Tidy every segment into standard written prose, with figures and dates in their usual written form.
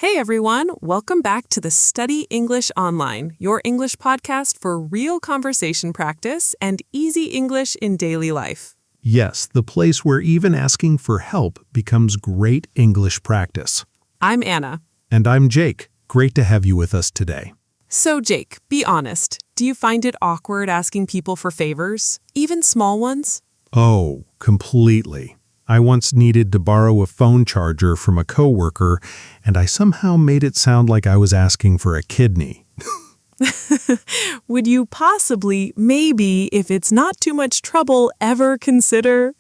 Hey everyone, welcome back to the Study English Online, your English podcast for real conversation practice and easy English in daily life. Yes, the place where even asking for help becomes great English practice. I'm Anna. And I'm Jake. Great to have you with us today. So Jake, be honest. Do you find it awkward asking people for favors, even small ones? Oh, completely. I once needed to borrow a phone charger from a coworker, and I somehow made it sound like I was asking for a kidney. Would you possibly, maybe, if it's not too much trouble, ever consider?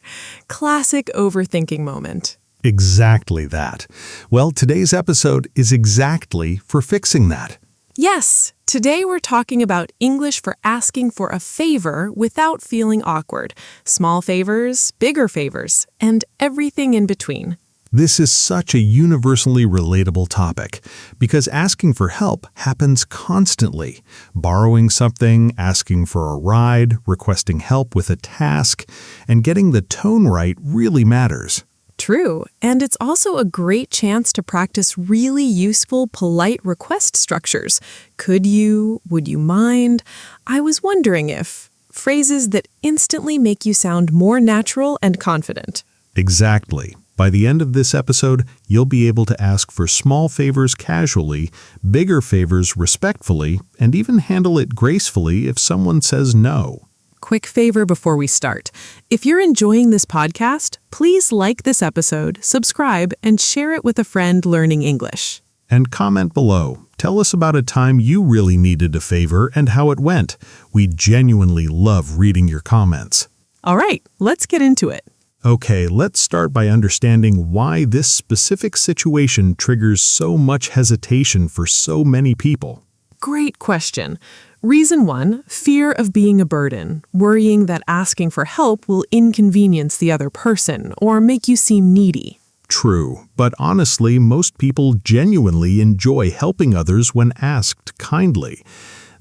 Classic overthinking moment. Exactly that. Well, today's episode is exactly for fixing that. Yes, today we're talking about English for asking for a favor without feeling awkward. Small favors, bigger favors, and everything in between. This is such a universally relatable topic because asking for help happens constantly. Borrowing something, asking for a ride, requesting help with a task, and getting the tone right really matters. True, and it's also a great chance to practice really useful, polite request structures. Could you? Would you mind? I was wondering if. Phrases that instantly make you sound more natural and confident. Exactly. By the end of this episode, you'll be able to ask for small favors casually, bigger favors respectfully, and even handle it gracefully if someone says no. Quick favor before we start. If you're enjoying this podcast, please like this episode, subscribe, and share it with a friend learning English. And comment below. Tell us about a time you really needed a favor and how it went. We genuinely love reading your comments. All right, let's get into it. Okay, let's start by understanding why this specific situation triggers so much hesitation for so many people. Great question. Reason 1, fear of being a burden, worrying that asking for help will inconvenience the other person or make you seem needy. True, but honestly, most people genuinely enjoy helping others when asked kindly.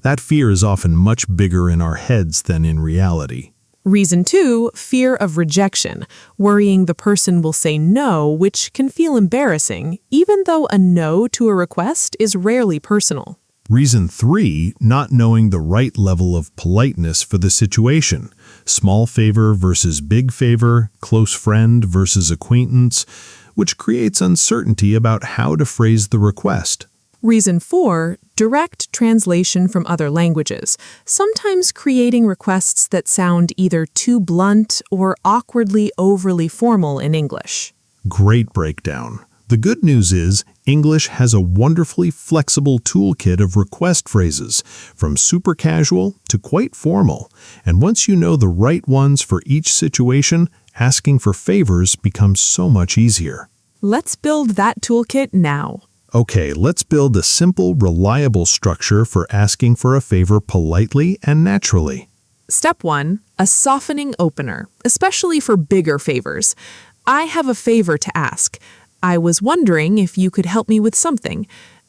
That fear is often much bigger in our heads than in reality. Reason 2, fear of rejection, worrying the person will say no, which can feel embarrassing, even though a no to a request is rarely personal. Reason 3, not knowing the right level of politeness for the situation. Small favor versus big favor, close friend versus acquaintance, which creates uncertainty about how to phrase the request. Reason 4, direct translation from other languages, sometimes creating requests that sound either too blunt or awkwardly overly formal in English. Great breakdown. The good news is, English has a wonderfully flexible toolkit of request phrases, from super casual to quite formal. And once you know the right ones for each situation, asking for favors becomes so much easier. Let's build that toolkit now. Okay, let's build a simple, reliable structure for asking for a favor politely and naturally. Step 1, a softening opener, especially for bigger favors. I have a favor to ask. I was wondering if you could help me with something.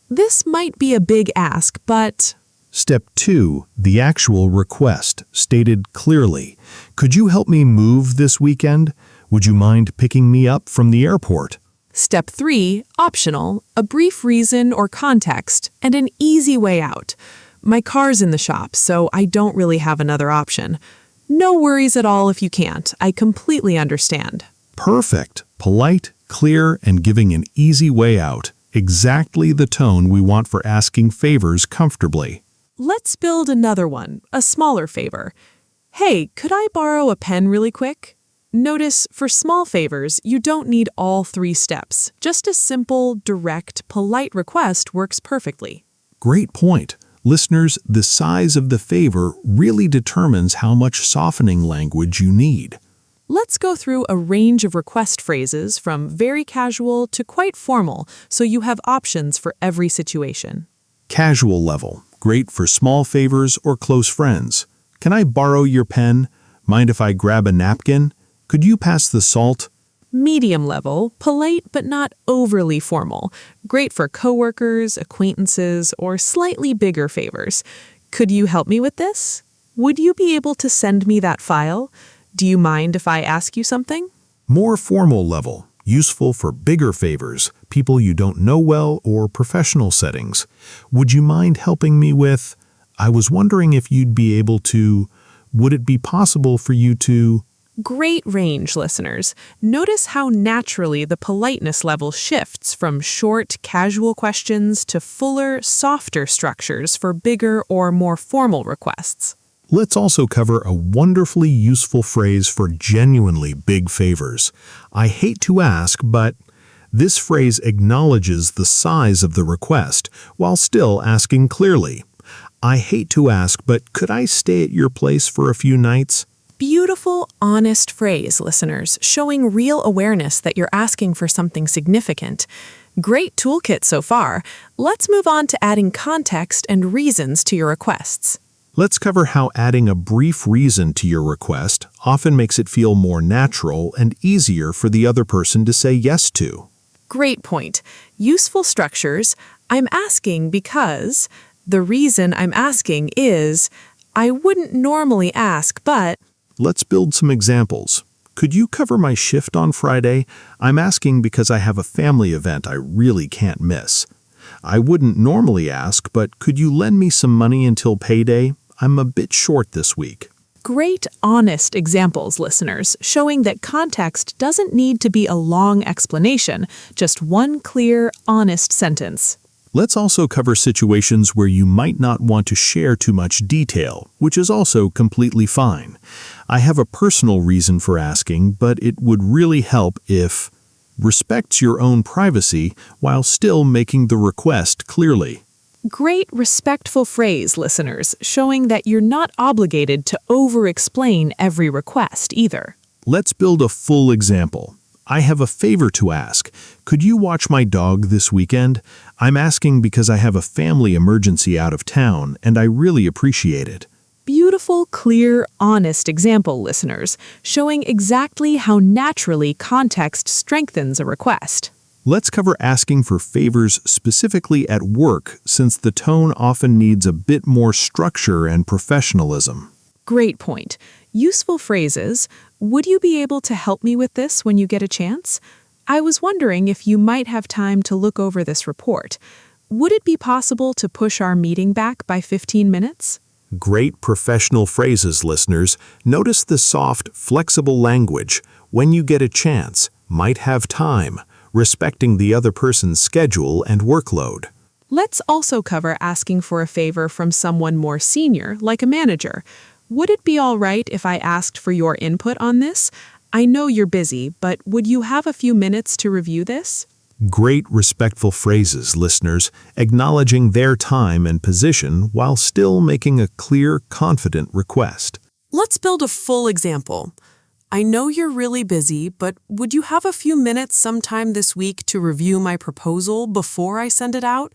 This might be a big ask, but... Step 2, the actual request, stated clearly. Could you help me move this weekend? Would you mind picking me up from the airport? Step 3, optional, a brief reason or context, and an easy way out. My car's in the shop, so I don't really have another option. No worries at all if you can't. I completely understand. Perfect. Polite, clear, and giving an easy way out. Exactly the tone we want for asking favors comfortably. Let's build another one, a smaller favor. Hey, could I borrow a pen really quick? Notice, for small favors, you don't need all 3 steps. Just a simple, direct, polite request works perfectly. Great point. Listeners, the size of the favor really determines how much softening language you need. Let's go through a range of request phrases from very casual to quite formal, so you have options for every situation. Casual level, great for small favors or close friends. Can I borrow your pen? Mind if I grab a napkin? Could you pass the salt? Medium level, polite but not overly formal. Great for coworkers, acquaintances, or slightly bigger favors. Could you help me with this? Would you be able to send me that file? Do you mind if I ask you something? More formal level, useful for bigger favors, people you don't know well, or professional settings. Would you mind helping me with, I was wondering if you'd be able to, would it be possible for you to... Great range, listeners. Notice how naturally the politeness level shifts from short, casual questions to fuller, softer structures for bigger or more formal requests. Let's also cover a wonderfully useful phrase for genuinely big favors. I hate to ask, but this phrase acknowledges the size of the request while still asking clearly. I hate to ask, but could I stay at your place for a few nights? Beautiful, honest phrase, listeners, showing real awareness that you're asking for something significant. Great toolkit so far. Let's move on to adding context and reasons to your requests. Let's cover how adding a brief reason to your request often makes it feel more natural and easier for the other person to say yes to. Great point. Useful structures. I'm asking because. The reason I'm asking is. I wouldn't normally ask, but. Let's build some examples. Could you cover my shift on Friday? I'm asking because I have a family event I really can't miss. I wouldn't normally ask, but could you lend me some money until payday? I'm a bit short this week. Great, honest examples, listeners, showing that context doesn't need to be a long explanation, just one clear, honest sentence. Let's also cover situations where you might not want to share too much detail, which is also completely fine. I have a personal reason for asking, but it would really help if respects your own privacy while still making the request clearly. Great, respectful phrase, listeners, showing that you're not obligated to over-explain every request either. Let's build a full example. I have a favor to ask. Could you watch my dog this weekend? I'm asking because I have a family emergency out of town, and I really appreciate it. Beautiful, clear, honest example, listeners, showing exactly how naturally context strengthens a request. Let's cover asking for favors specifically at work, since the tone often needs a bit more structure and professionalism. Great point. Useful phrases. Would you be able to help me with this when you get a chance? I was wondering if you might have time to look over this report. Would it be possible to push our meeting back by 15 minutes? Great professional phrases, listeners. Notice the soft, flexible language. When you get a chance, might have time, respecting the other person's schedule and workload. Let's also cover asking for a favor from someone more senior, like a manager. Would it be all right if I asked for your input on this? I know you're busy, but would you have a few minutes to review this? Great respectful phrases, listeners, acknowledging their time and position while still making a clear, confident request. Let's build a full example. I know you're really busy, but would you have a few minutes sometime this week to review my proposal before I send it out?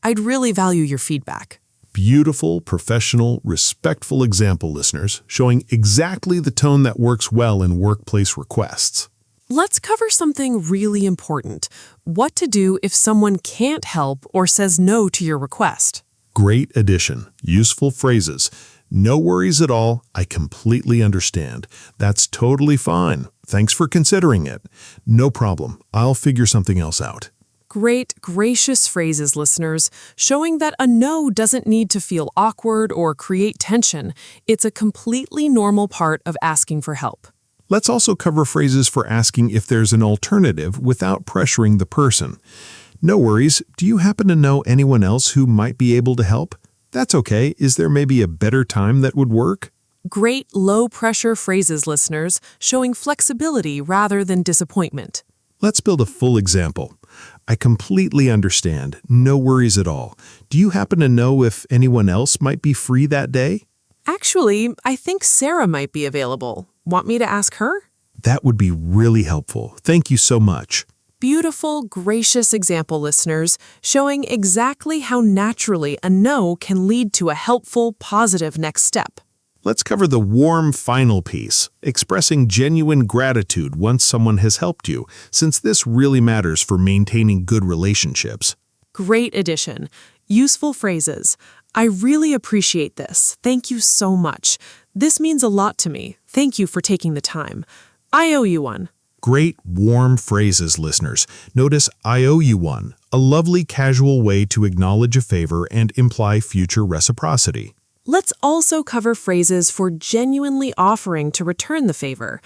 I'd really value your feedback. Beautiful, professional, respectful example, listeners, showing exactly the tone that works well in workplace requests. Let's cover something really important. What to do if someone can't help or says no to your request. Great addition. Useful phrases. No worries at all. I completely understand. That's totally fine. Thanks for considering it. No problem. I'll figure something else out. Great, gracious phrases, listeners, showing that a no doesn't need to feel awkward or create tension. It's a completely normal part of asking for help. Let's also cover phrases for asking if there's an alternative without pressuring the person. No worries. Do you happen to know anyone else who might be able to help? That's okay. Is there maybe a better time that would work? Great, low-pressure phrases, listeners, showing flexibility rather than disappointment. Let's build a full example. I completely understand. No worries at all. Do you happen to know if anyone else might be free that day? Actually, I think Sarah might be available. Want me to ask her? That would be really helpful. Thank you so much. Beautiful, gracious example, listeners, showing exactly how naturally a no can lead to a helpful, positive next step. Let's cover the warm final piece, expressing genuine gratitude once someone has helped you, since this really matters for maintaining good relationships. Great addition. Useful phrases. I really appreciate this. Thank you so much. This means a lot to me. Thank you for taking the time. I owe you one. Great warm phrases, listeners. Notice I owe you one, a lovely casual way to acknowledge a favor and imply future reciprocity. Let's also cover phrases for genuinely offering to return the favor.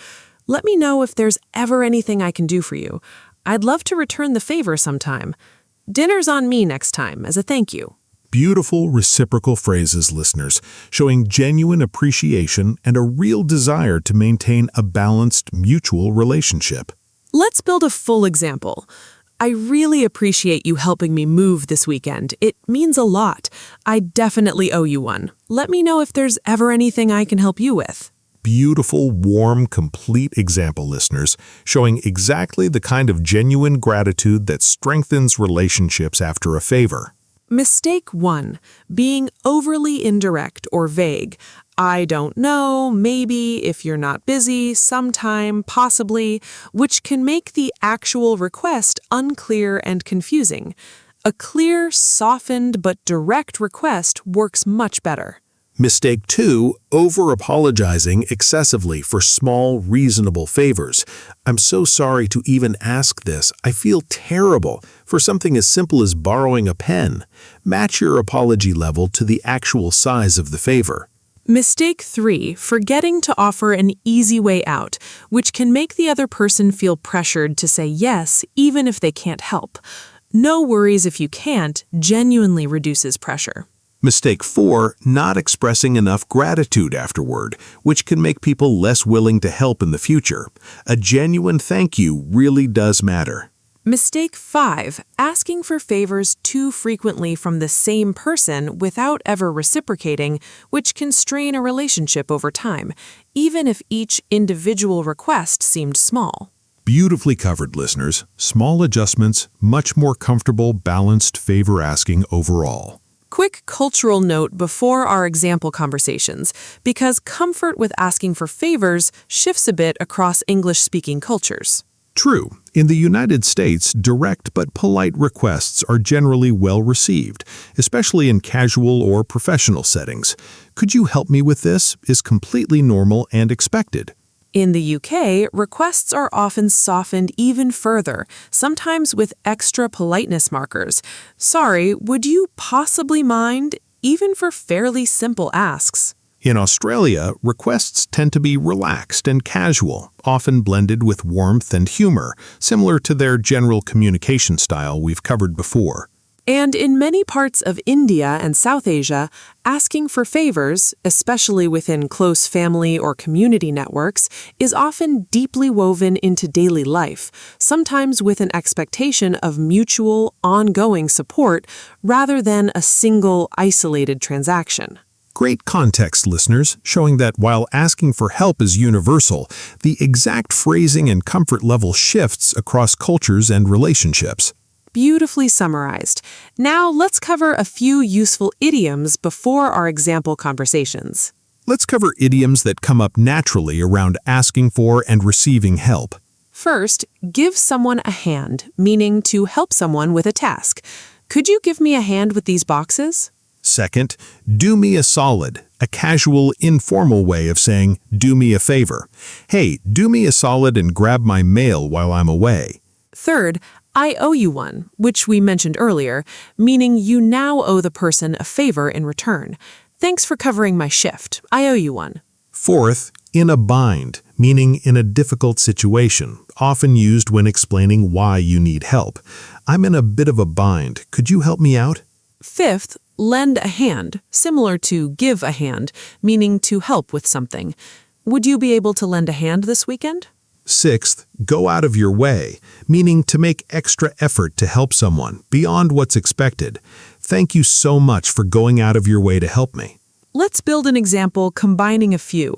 Let me know if there's ever anything I can do for you. I'd love to return the favor sometime. Dinner's on me next time as a thank you. Beautiful reciprocal phrases, listeners, showing genuine appreciation and a real desire to maintain a balanced mutual relationship. Let's build a full example. I really appreciate you helping me move this weekend. It means a lot. I definitely owe you one. Let me know if there's ever anything I can help you with. Beautiful, warm, complete example, listeners, showing exactly the kind of genuine gratitude that strengthens relationships after a favor. Mistake 1. Being overly indirect or vague. I don't know, maybe, if you're not busy, sometime, possibly, which can make the actual request unclear and confusing. A clear, softened, but direct request works much better. Mistake 2, over-apologizing excessively for small, reasonable favors. I'm so sorry to even ask this. I feel terrible for something as simple as borrowing a pen. Match your apology level to the actual size of the favor. Mistake 3, forgetting to offer an easy way out, which can make the other person feel pressured to say yes, even if they can't help. No worries if you can't, genuinely reduces pressure. Mistake 4, not expressing enough gratitude afterward, which can make people less willing to help in the future. A genuine thank you really does matter. Mistake 5, asking for favors too frequently from the same person without ever reciprocating, which can strain a relationship over time, even if each individual request seemed small. Beautifully covered, listeners. Small adjustments, much more comfortable, balanced favor asking overall. Quick cultural note before our example conversations, because comfort with asking for favors shifts a bit across English-speaking cultures. True. In the United States, direct but polite requests are generally well received, especially in casual or professional settings. Could you help me with this? Is completely normal and expected. In the UK, requests are often softened even further, sometimes with extra politeness markers. Sorry, would you possibly mind, even for fairly simple asks? In Australia, requests tend to be relaxed and casual, often blended with warmth and humor, similar to their general communication style we've covered before. And in many parts of India and South Asia, asking for favors, especially within close family or community networks, is often deeply woven into daily life, sometimes with an expectation of mutual, ongoing support rather than a single, isolated transaction. Great context, listeners, showing that while asking for help is universal, the exact phrasing and comfort level shifts across cultures and relationships. Beautifully summarized. Now let's cover a few useful idioms before our example conversations. Let's cover idioms that come up naturally around asking for and receiving help. First, give someone a hand, meaning to help someone with a task. Could you give me a hand with these boxes? Second, do me a solid, a casual, informal way of saying, do me a favor. Hey, do me a solid and grab my mail while I'm away. Third, I owe you one, which we mentioned earlier, meaning you now owe the person a favor in return. Thanks for covering my shift. I owe you one. Fourth, in a bind, meaning in a difficult situation, often used when explaining why you need help. I'm in a bit of a bind. Could you help me out? Fifth, lend a hand, similar to give a hand, meaning to help with something. Would you be able to lend a hand this weekend? Sixth, go out of your way, meaning to make extra effort to help someone beyond what's expected. Thank you so much for going out of your way to help me. Let's build an example combining a few.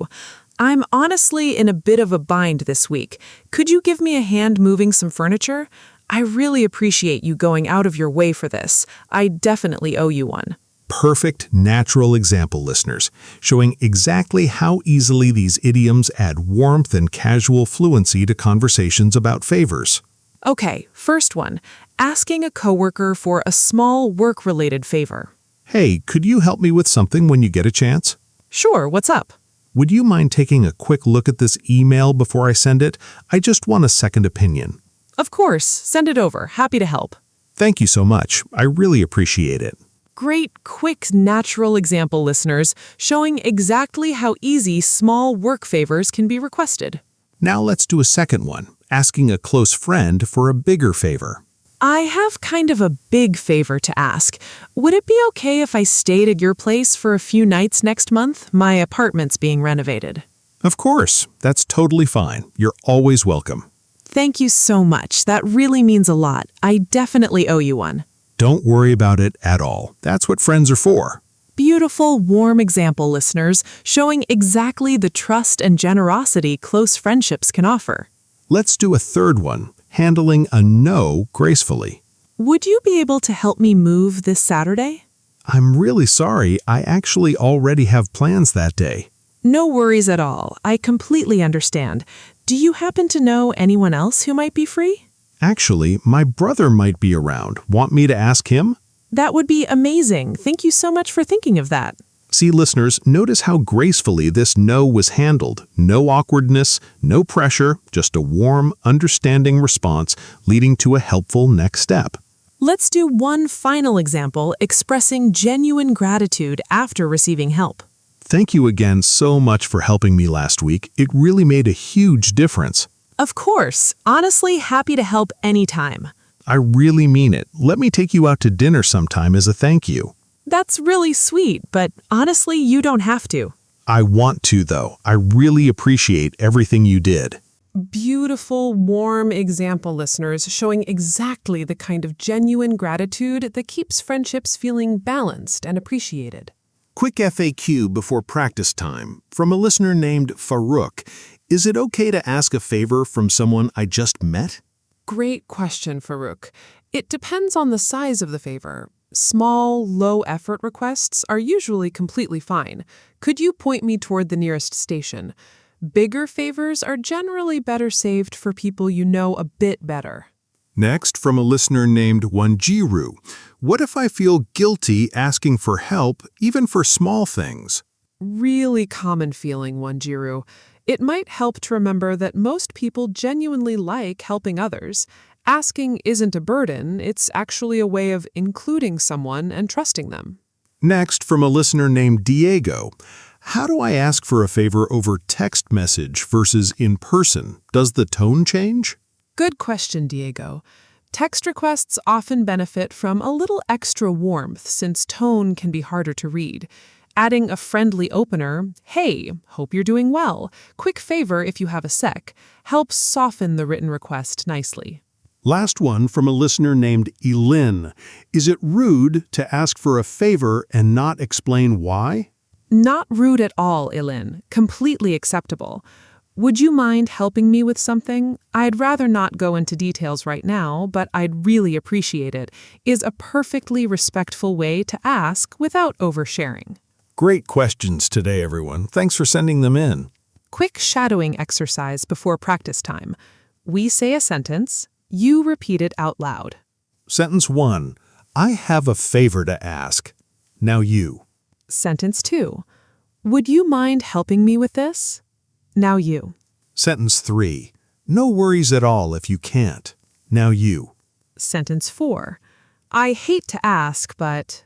I'm honestly in a bit of a bind this week. Could you give me a hand moving some furniture? I really appreciate you going out of your way for this. I definitely owe you one. Perfect, natural example, listeners, showing exactly how easily these idioms add warmth and casual fluency to conversations about favors. Okay, first one, asking a coworker for a small work-related favor. Hey, could you help me with something when you get a chance? Sure, what's up? Would you mind taking a quick look at this email before I send it? I just want a second opinion. Of course, send it over. Happy to help. Thank you so much. I really appreciate it. Great, quick, natural example, listeners, showing exactly how easy small work favors can be requested. Now let's do a second one, asking a close friend for a bigger favor. I have kind of a big favor to ask. Would it be okay if I stayed at your place for a few nights next month? My apartment's being renovated. Of course, that's totally fine. You're always welcome. Thank you so much. That really means a lot. I definitely owe you one. Don't worry about it at all. That's what friends are for. Beautiful, warm example, listeners, showing exactly the trust and generosity close friendships can offer. Let's do a third one, handling a no gracefully. Would you be able to help me move this Saturday? I'm really sorry. I actually already have plans that day. No worries at all. I completely understand. Do you happen to know anyone else who might be free? Actually, my brother might be around. Want me to ask him? That would be amazing. Thank you so much for thinking of that. See, listeners, notice how gracefully this no was handled. No awkwardness, no pressure, just a warm, understanding response leading to a helpful next step. Let's do one final example expressing genuine gratitude after receiving help. Thank you again so much for helping me last week. It really made a huge difference. Of course. Honestly, happy to help anytime. I really mean it. Let me take you out to dinner sometime as a thank you. That's really sweet, but honestly, you don't have to. I want to, though. I really appreciate everything you did. Beautiful, warm example, listeners, showing exactly the kind of genuine gratitude that keeps friendships feeling balanced and appreciated. Quick FAQ before practice time from a listener named Farouk. Is it okay to ask a favor from someone I just met? Great question, Farouk. It depends on the size of the favor. Small, low-effort requests are usually completely fine. Could you point me toward the nearest station? Bigger favors are generally better saved for people you know a bit better. Next, from a listener named Wanjiru. What if I feel guilty asking for help, even for small things? Really common feeling, Wanjiru. It might help to remember that most people genuinely like helping others. Asking isn't a burden, it's actually a way of including someone and trusting them. Next, from a listener named Diego. How do I ask for a favor over text message versus in person? Does the tone change? Good question, Diego. Text requests often benefit from a little extra warmth since tone can be harder to read. Adding a friendly opener, "Hey, hope you're doing well. Quick favor if you have a sec," helps soften the written request nicely. Last one from a listener named Elin. Is it rude to ask for a favor and not explain why? Not rude at all, Ilin. Completely acceptable. Would you mind helping me with something? I'd rather not go into details right now, but I'd really appreciate it. Is a perfectly respectful way to ask without oversharing. Great questions today, everyone. Thanks for sending them in. Quick shadowing exercise before practice time. We say a sentence, you repeat it out loud. Sentence 1. I have a favor to ask. Now you. Sentence 2. Would you mind helping me with this? Now you. Sentence 3. No worries at all if you can't. Now you. Sentence 4. I hate to ask, but...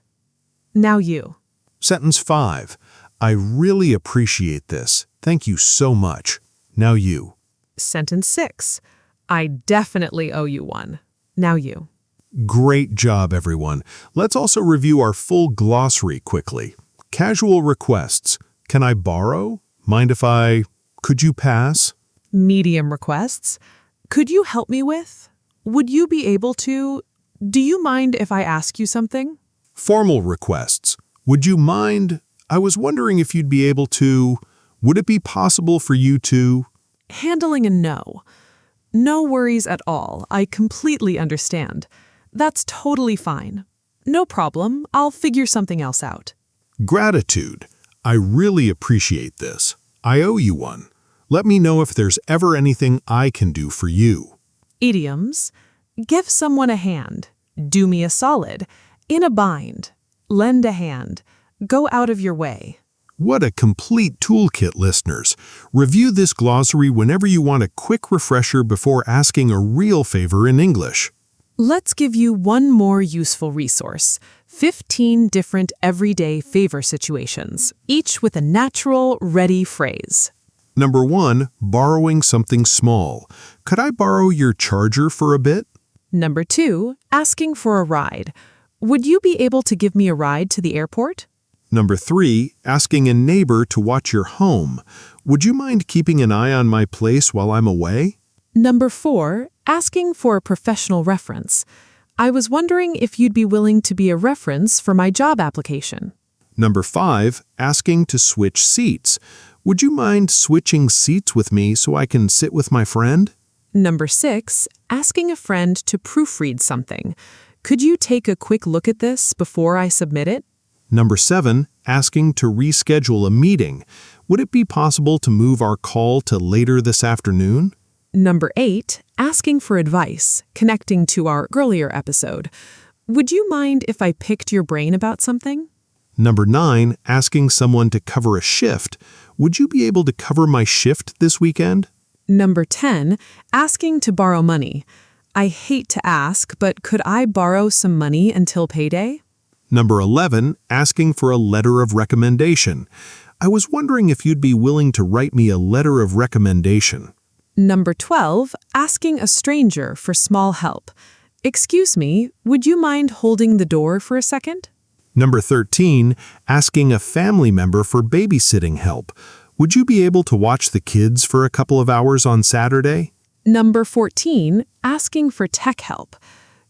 Now you. Sentence 5. I really appreciate this. Thank you so much. Now you. Sentence 6. I definitely owe you one. Now you. Great job, everyone. Let's also review our full glossary quickly. Casual requests. Can I borrow? Mind if I... Could you pass? Medium requests. Could you help me with? Would you be able to? Do you mind if I ask you something? Formal requests. Would you mind? I was wondering if you'd be able to... Would it be possible for you to... Handling a no. No worries at all. I completely understand. That's totally fine. No problem. I'll figure something else out. Gratitude. I really appreciate this. I owe you one. Let me know if there's ever anything I can do for you. Idioms. Give someone a hand. Do me a solid. In a bind. Lend a hand. Go out of your way. What a complete toolkit, listeners. Review this glossary whenever you want a quick refresher before asking a real favor in English. Let's give you one more useful resource: 15 different everyday favor situations, each with a natural, ready phrase. Number 1, borrowing something small. Could I borrow your charger for a bit? Number 2, asking for a ride. Would you be able to give me a ride to the airport? Number 3, asking a neighbor to watch your home. Would you mind keeping an eye on my place while I'm away? Number 4, asking for a professional reference. I was wondering if you'd be willing to be a reference for my job application. Number 5, asking to switch seats. Would you mind switching seats with me so I can sit with my friend? Number 6, asking a friend to proofread something. Could you take a quick look at this before I submit it? Number 7, asking to reschedule a meeting. Would it be possible to move our call to later this afternoon? Number 8, asking for advice, connecting to our earlier episode. Would you mind if I picked your brain about something? Number 9, asking someone to cover a shift. Would you be able to cover my shift this weekend? Number 10, asking to borrow money. I hate to ask, but could I borrow some money until payday? Number 11, asking for a letter of recommendation. I was wondering if you'd be willing to write me a letter of recommendation. Number 12, asking a stranger for small help. Excuse me, would you mind holding the door for a second? Number 13, asking a family member for babysitting help. Would you be able to watch the kids for a couple of hours on Saturday? Number 14, asking for tech help.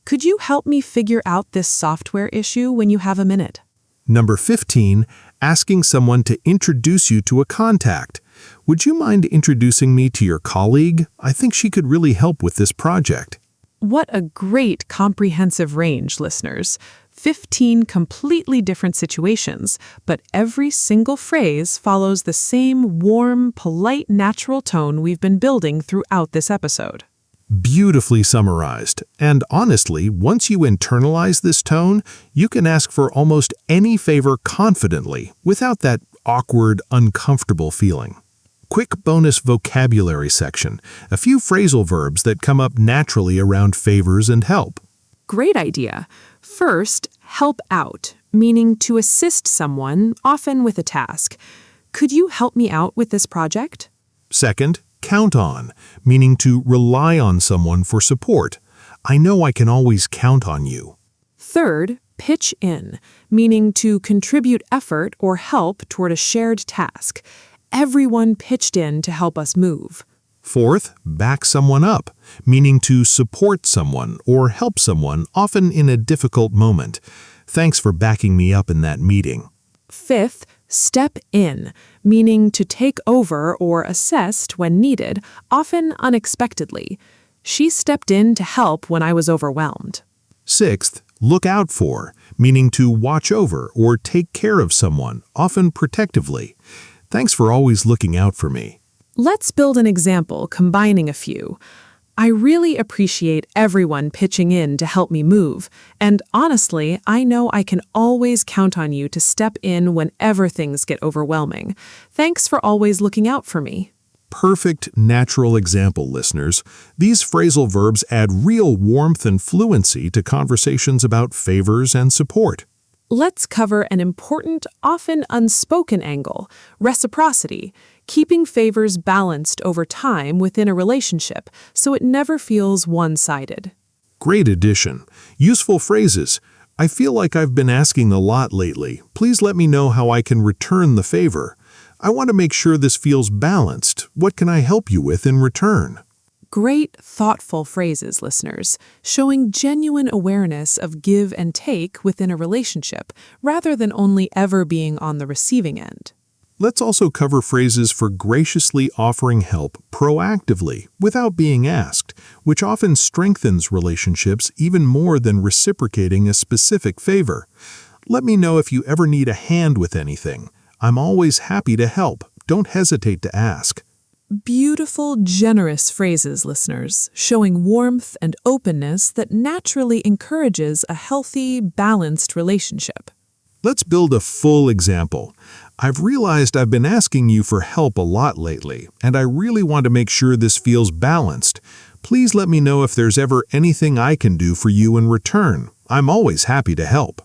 Could you help me figure out this software issue when you have a minute? Number 15, asking someone to introduce you to a contact. Would you mind introducing me to your colleague? I think she could really help with this project. What a great comprehensive range, listeners. 15 completely different situations, but every single phrase follows the same warm, polite, natural tone we've been building throughout this episode. Beautifully summarized. And honestly, once you internalize this tone, you can ask for almost any favor confidently, without that awkward, uncomfortable feeling. Quick bonus vocabulary section. A few phrasal verbs that come up naturally around favors and help. Great idea. First, help out, meaning to assist someone, often with a task. Could you help me out with this project? Second, count on, meaning to rely on someone for support. I know I can always count on you. Third, pitch in, meaning to contribute effort or help toward a shared task. Everyone pitched in to help us move. Fourth, back someone up, meaning to support someone or help someone, often in a difficult moment. Thanks for backing me up in that meeting. Fifth, step in, meaning to take over or assist when needed, often unexpectedly. She stepped in to help when I was overwhelmed. Sixth, look out for, meaning to watch over or take care of someone, often protectively. Thanks for always looking out for me. Let's build an example combining a few. I really appreciate everyone pitching in to help me move, and honestly, I know I can always count on you to step in whenever things get overwhelming. Thanks for always looking out for me. Perfect natural example, listeners. These phrasal verbs add real warmth and fluency to conversations about favors and support. Let's cover an important, often unspoken angle: reciprocity, keeping favors balanced over time within a relationship so it never feels one-sided. Great addition. Useful phrases. I feel like I've been asking a lot lately. Please let me know how I can return the favor. I want to make sure this feels balanced. What can I help you with in return? Great, thoughtful phrases, listeners, showing genuine awareness of give and take within a relationship, rather than only ever being on the receiving end. Let's also cover phrases for graciously offering help proactively, without being asked, which often strengthens relationships even more than reciprocating a specific favor. Let me know if you ever need a hand with anything. I'm always happy to help. Don't hesitate to ask. Beautiful, generous phrases, listeners, showing warmth and openness that naturally encourages a healthy, balanced relationship. Let's build a full example. I've realized I've been asking you for help a lot lately, and I really want to make sure this feels balanced. Please let me know if there's ever anything I can do for you in return. I'm always happy to help.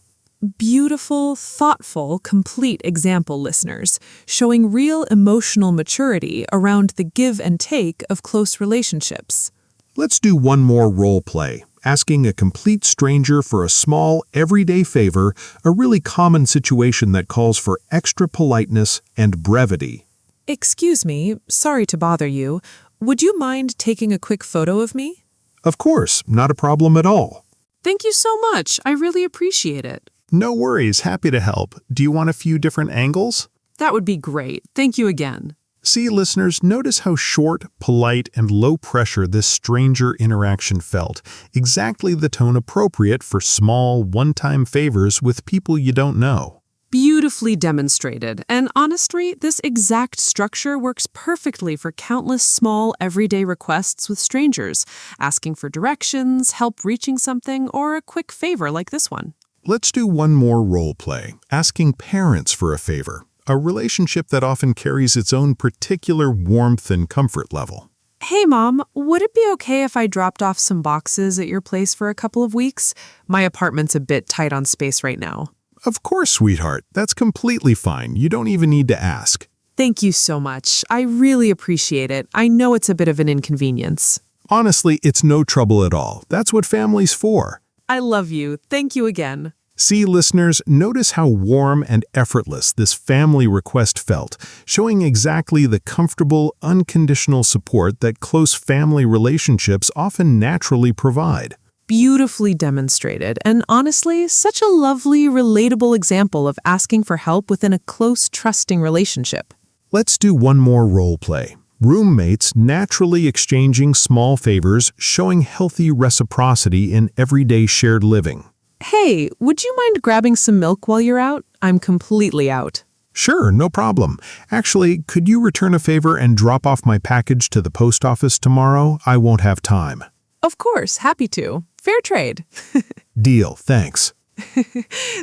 Beautiful, thoughtful, complete example, listeners, showing real emotional maturity around the give and take of close relationships. Let's do one more role play, asking a complete stranger for a small, everyday favor, a really common situation that calls for extra politeness and brevity. Excuse me, sorry to bother you. Would you mind taking a quick photo of me? Of course, not a problem at all. Thank you so much. I really appreciate it. No worries, happy to help. Do you want a few different angles? That would be great. Thank you again. See, listeners, notice how short, polite, and low pressure this stranger interaction felt. Exactly the tone appropriate for small, one-time favors with people you don't know. Beautifully demonstrated. And honestly, this exact structure works perfectly for countless small, everyday requests with strangers, asking for directions, help reaching something, or a quick favor like this one. Let's do one more role play, asking parents for a favor, a relationship that often carries its own particular warmth and comfort level. Hey, Mom, would it be okay if I dropped off some boxes at your place for a couple of weeks? My apartment's a bit tight on space right now. Of course, sweetheart. That's completely fine. You don't even need to ask. Thank you so much. I really appreciate it. I know it's a bit of an inconvenience. Honestly, it's no trouble at all. That's what family's for. I love you. Thank you again. See, listeners, notice how warm and effortless this family request felt, showing exactly the comfortable, unconditional support that close family relationships often naturally provide. Beautifully demonstrated, and honestly, such a lovely, relatable example of asking for help within a close, trusting relationship. Let's do one more role play. Roommates naturally exchanging small favors, showing healthy reciprocity in everyday shared living. Hey, would you mind grabbing some milk while you're out? I'm completely out. Sure, no problem. Actually, could you return a favor and drop off my package to the post office tomorrow? I won't have time. Of course, happy to. Fair trade. Deal, thanks.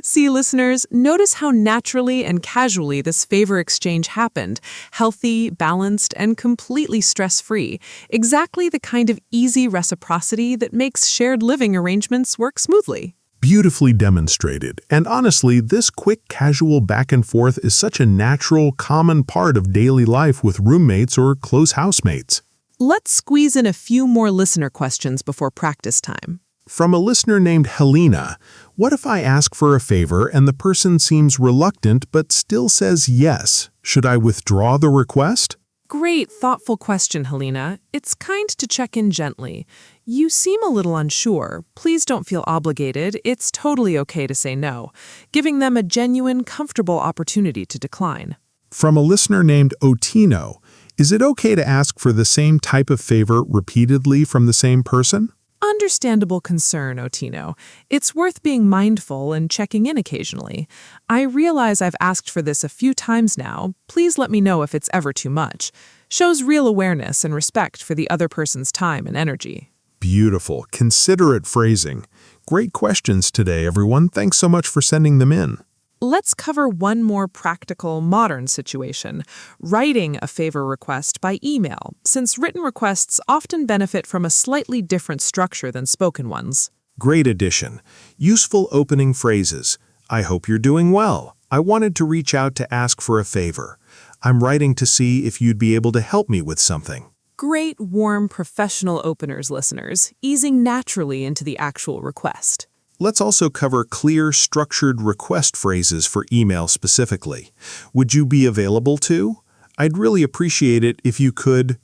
See, listeners, notice how naturally and casually this favor exchange happened. Healthy, balanced, and completely stress-free. Exactly the kind of easy reciprocity that makes shared living arrangements work smoothly. Beautifully demonstrated. And honestly, this quick, casual back and forth is such a natural, common part of daily life with roommates or close housemates. Let's squeeze in a few more listener questions before practice time. From a listener named Helena, what if I ask for a favor and the person seems reluctant but still says yes? Should I withdraw the request? Great, thoughtful question, Helena. It's kind to check in gently. You seem a little unsure. Please don't feel obligated. It's totally okay to say no, giving them a genuine, comfortable opportunity to decline. From a listener named Otino, is it okay to ask for the same type of favor repeatedly from the same person? Understandable concern, Otino. It's worth being mindful and checking in occasionally. I realize I've asked for this a few times now. Please let me know if it's ever too much. Shows real awareness and respect for the other person's time and energy. Beautiful, considerate phrasing. Great questions today, everyone. Thanks so much for sending them in. Let's cover one more practical, modern situation, writing a favor request by email, since written requests often benefit from a slightly different structure than spoken ones. Great addition. Useful opening phrases. I hope you're doing well. I wanted to reach out to ask for a favor. I'm writing to see if you'd be able to help me with something. Great, warm, professional openers, listeners, easing naturally into the actual request. Let's also cover clear, structured request phrases for email specifically. Would you be available to? I'd really appreciate it if you could.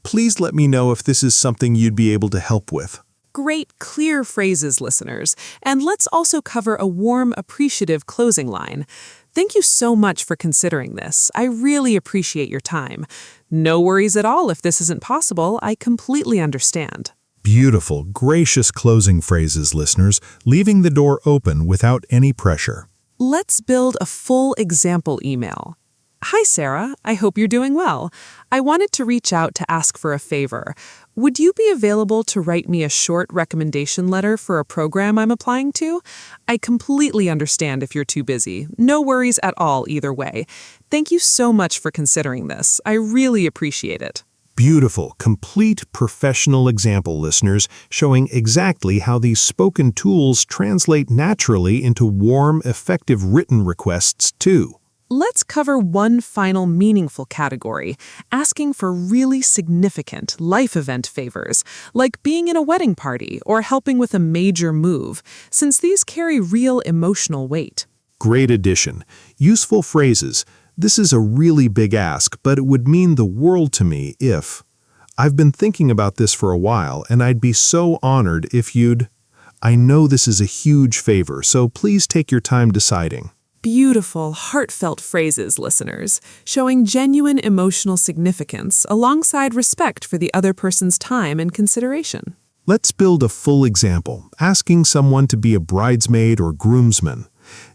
Please let me know if this is something you'd be able to help with. Great, clear phrases, listeners. And let's also cover a warm, appreciative closing line. Thank you so much for considering this. I really appreciate your time. No worries at all if this isn't possible. I completely understand. Beautiful, gracious closing phrases, listeners, leaving the door open without any pressure. Let's build a full example email. Hi, Sarah. I hope you're doing well. I wanted to reach out to ask for a favor. Would you be available to write me a short recommendation letter for a program I'm applying to? I completely understand if you're too busy. No worries at all either way. Thank you so much for considering this. I really appreciate it. Beautiful, complete professional example, listeners, showing exactly how these spoken tools translate naturally into warm, effective written requests, too. Let's cover one final meaningful category, asking for really significant life event favors, like being in a wedding party or helping with a major move, since these carry real emotional weight. Great addition. Useful phrases. This is a really big ask, but it would mean the world to me if... I've been thinking about this for a while, and I'd be so honored if you'd... I know this is a huge favor, so please take your time deciding. Beautiful, heartfelt phrases, listeners, showing genuine emotional significance alongside respect for the other person's time and consideration. Let's build a full example, asking someone to be a bridesmaid or groomsman.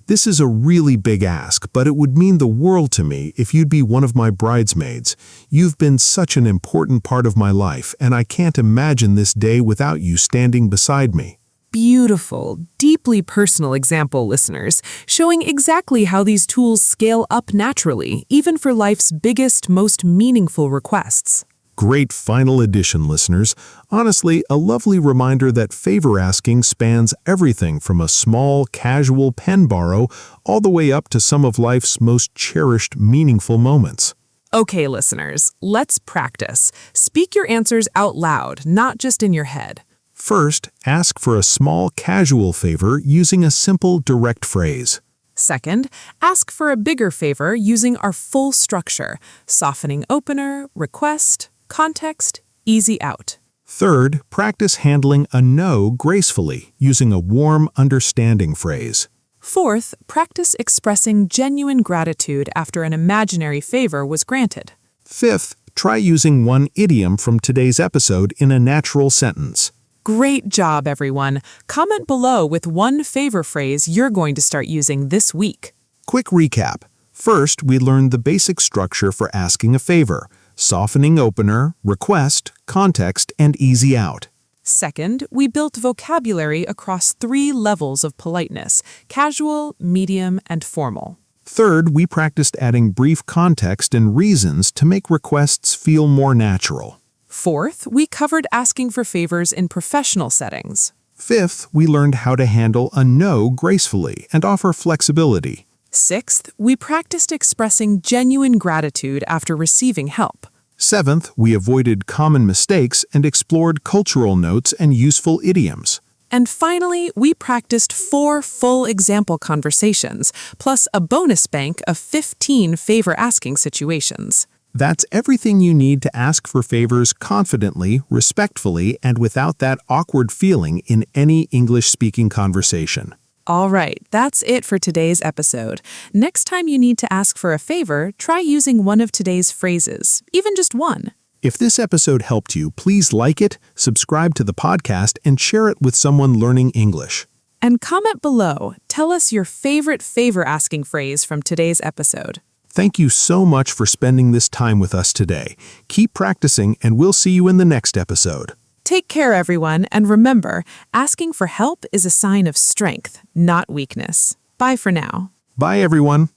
This is a really big ask, but it would mean the world to me if you'd be one of my bridesmaids. You've been such an important part of my life, and I can't imagine this day without you standing beside me. Beautiful, deeply personal example, listeners, showing exactly how these tools scale up naturally, even for life's biggest, most meaningful requests. Great final addition, listeners. Honestly, a lovely reminder that favor asking spans everything from a small, casual pen borrow all the way up to some of life's most cherished, meaningful moments. Okay, listeners, let's practice. Speak your answers out loud, not just in your head. First, ask for a small, casual favor using a simple, direct phrase. Second, ask for a bigger favor using our full structure: softening opener, request, context, easy out. Third, practice handling a no gracefully using a warm, understanding phrase. Fourth, practice expressing genuine gratitude after an imaginary favor was granted. Fifth, try using one idiom from today's episode in a natural sentence. Great job, everyone. Comment below with one favor phrase you're going to start using this week. Quick recap. First, we learned the basic structure for asking a favor: softening opener, request, context, and easy out. Second, we built vocabulary across 3 levels of politeness: casual, medium, and formal. Third, we practiced adding brief context and reasons to make requests feel more natural. Fourth, we covered asking for favors in professional settings. Fifth, we learned how to handle a no gracefully and offer flexibility. Sixth, we practiced expressing genuine gratitude after receiving help. Seventh, we avoided common mistakes and explored cultural notes and useful idioms. And finally, we practiced 4 full example conversations, plus a bonus bank of 15 favor-asking situations. That's everything you need to ask for favors confidently, respectfully, and without that awkward feeling in any English-speaking conversation. All right, that's it for today's episode. Next time you need to ask for a favor, try using one of today's phrases, even just one. If this episode helped you, please like it, subscribe to the podcast, and share it with someone learning English. And comment below. Tell us your favorite favor-asking phrase from today's episode. Thank you so much for spending this time with us today. Keep practicing, and we'll see you in the next episode. Take care, everyone, and remember, asking for help is a sign of strength, not weakness. Bye for now. Bye, everyone.